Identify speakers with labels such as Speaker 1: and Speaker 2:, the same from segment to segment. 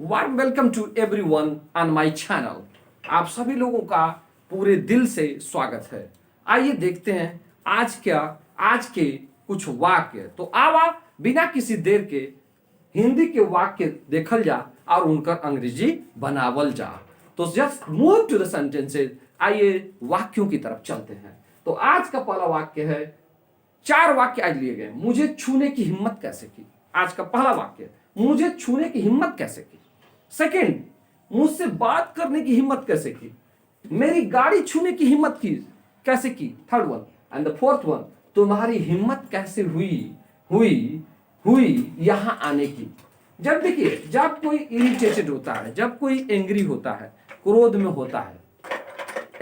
Speaker 1: Warm welcome to everyone on my channel. आप सभी लोगों का पूरे दिल से स्वागत है। आइए देखते हैं आज के कुछ वाक्य। तो आवा बिना किसी देर के हिंदी के वाक्य देखल जा और उनका अंग्रेजी बनावल जा। तो just move to the sentences. आइए वाक्यों की तरफ चलते हैं। तो आज का पहला वाक्य है, 4 वाक्य आज लिए गए। मुझे छूने की हिम्मत कैसे की। आज का पहला वाक्य, मुझे छूने की हिम्मत कैसे की। सेकंड, मुझसे बात करने की हिम्मत कैसे की। मेरी गाड़ी छूने की हिम्मत की कैसे की। Third one and the fourth one, तुम्हारी हिम्मत कैसे हुई यहां आने की। जब देखिए, जब कोई इरिटेटेड होता है, जब कोई एंग्री होता है, क्रोध में होता है,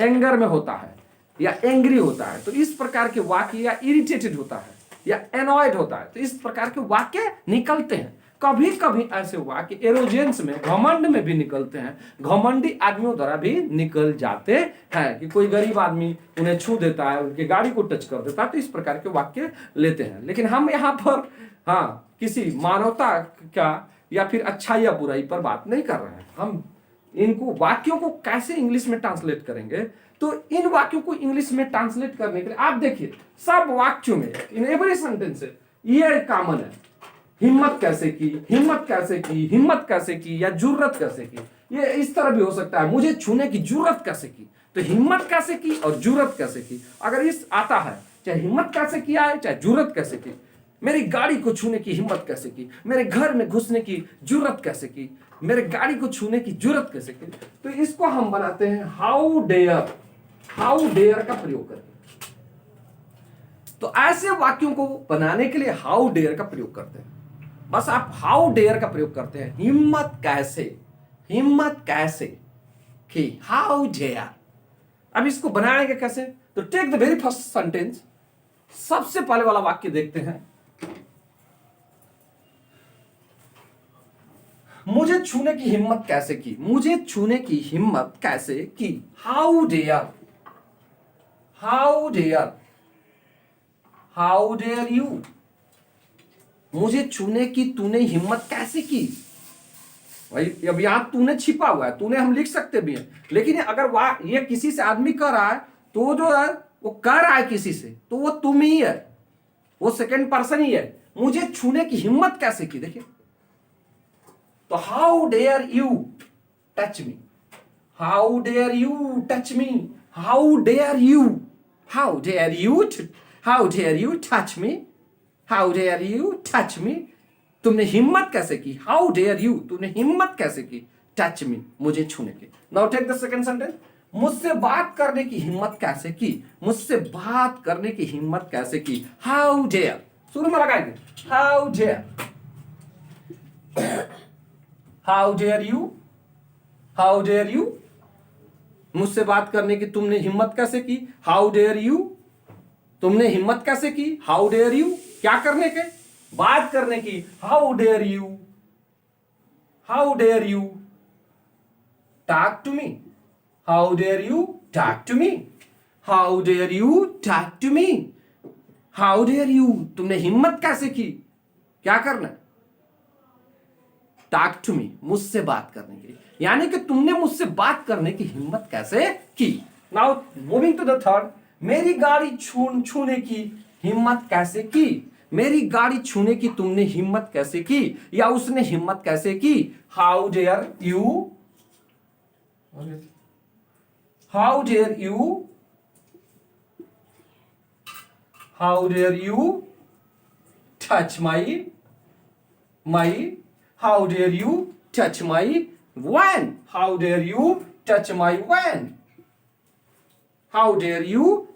Speaker 1: एंगर में होता है या एंग्री होता है, तो इस प्रकार के वाक्य, या इरिटेटेड होता है या एनॉयड होता है, तो इस प्रकार के वाक्य निकलते हैं। कभी कभी ऐसे वाक्य एरोजेंस में, घमंड में भी निकलते हैं। घमंडी आदमियों द्वारा भी निकल जाते हैं कि कोई गरीब आदमी उन्हें छू देता है, उनकी गाड़ी को टच कर देता है, तो इस प्रकार के वाक्य लेते हैं। लेकिन हम यहाँ पर किसी मानवता का या फिर अच्छाई या बुराई पर बात नहीं कर रहे हैं। हम इनको वाक्यों को कैसे इंग्लिश में ट्रांसलेट करेंगे, तो इन वाक्यों को इंग्लिश में ट्रांसलेट करने के लिए आप देखिए, सब वाक्यों में इन एवरी सेंटेंस ये कॉमन है। हिम्मत कैसे की, हिम्मत कैसे की, हिम्मत कैसे की, या जुर्रत कैसे की। ये इस तरह भी हो सकता है, मुझे छूने की जुर्रत कैसे की। तो हिम्मत कैसे की और जुर्रत कैसे की, अगर इस आता है, चाहे हिम्मत कैसे किया है, चाहे जुर्रत कैसे की। मेरी गाड़ी को छूने की हिम्मत कैसे की, मेरे घर में घुसने की जुर्रत कैसे की, मेरे गाड़ी को छूने की जुर्रत कैसे की। तो इसको हम बनाते हैं हाउ डेयर का प्रयोग करके। तो ऐसे वाक्यों को बनाने के लिए हाउ डेयर का प्रयोग करते हैं। बस आप हाउ डेयर का प्रयोग करते हैं। हिम्मत कैसे की, हाउ डेयर। अब इसको बनाएंगे कैसे, तो take the very first sentence. सबसे पहले वाला वाक्य देखते हैं। मुझे छूने की हिम्मत कैसे की, मुझे छूने की हिम्मत कैसे की। How dare you. मुझे छूने की तूने हिम्मत कैसे की। भाई अब यहां तूने छिपा हुआ है, तूने हम लिख सकते भी हैं, लेकिन अगर ये किसी से आदमी कर रहा है, तो जो है वो कर रहा है किसी से, तो वो तुम ही है, वो सेकंड पर्सन ही है। मुझे छूने की हिम्मत कैसे की। देखिए, तो how dare you touch me, how dare you touch me, how dare you touch me, how dare you touch me. तुमने हिम्मत कैसे की, हाउ डेयर यू, तुमने हिम्मत कैसे की, टच मी, मुझे छूने की। Now take the second sentence. मुझसे बात करने की हिम्मत कैसे की, मुझसे बात करने की हिम्मत कैसे की। हाउ डेयर, शुरू में लगाएंगे how dare, how dare you, मुझसे बात करने की तुमने हिम्मत कैसे की। हाउ डेयर यू, तुमने हिम्मत कैसे की। हाउ डेयर यू, क्या करने के, बात करने की। How dare you talk to me, how dare you talk to me, how dare you talk to me, how dare you, तुमने हिम्मत कैसे की, क्या करना, टॉक टू मी, मुझसे बात करने की, यानी कि तुमने मुझसे बात करने की हिम्मत कैसे की। Now moving to the third. मेरी गाड़ी छूने की हिम्मत कैसे की। मेरी गाड़ी छूने की तुमने हिम्मत कैसे की, या उसने हिम्मत कैसे की। How dare you touch my, how dare you touch my van, how dare you touch my van, how dare you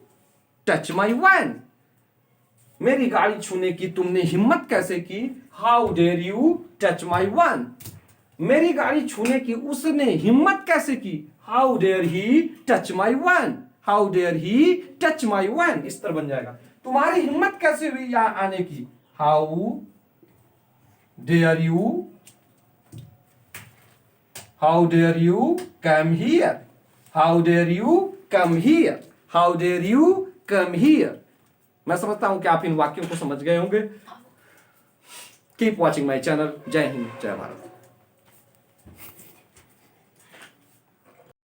Speaker 1: touch my van। मेरी गाड़ी छूने की तुमने हिम्मत कैसे की। How dare you touch my one. मेरी गाड़ी छूने की उसने हिम्मत कैसे की। How dare he touch my one, how dare he touch my one. इस तरह बन जाएगा। तुम्हारी हिम्मत कैसे हुई यहां आने की। How dare you come here, how dare you come here, how dare you come here। मैं समझता हूं कि आप इन वाक्यों को समझ गए होंगे। Keep watching my channel. जय हिंद, जय भारत।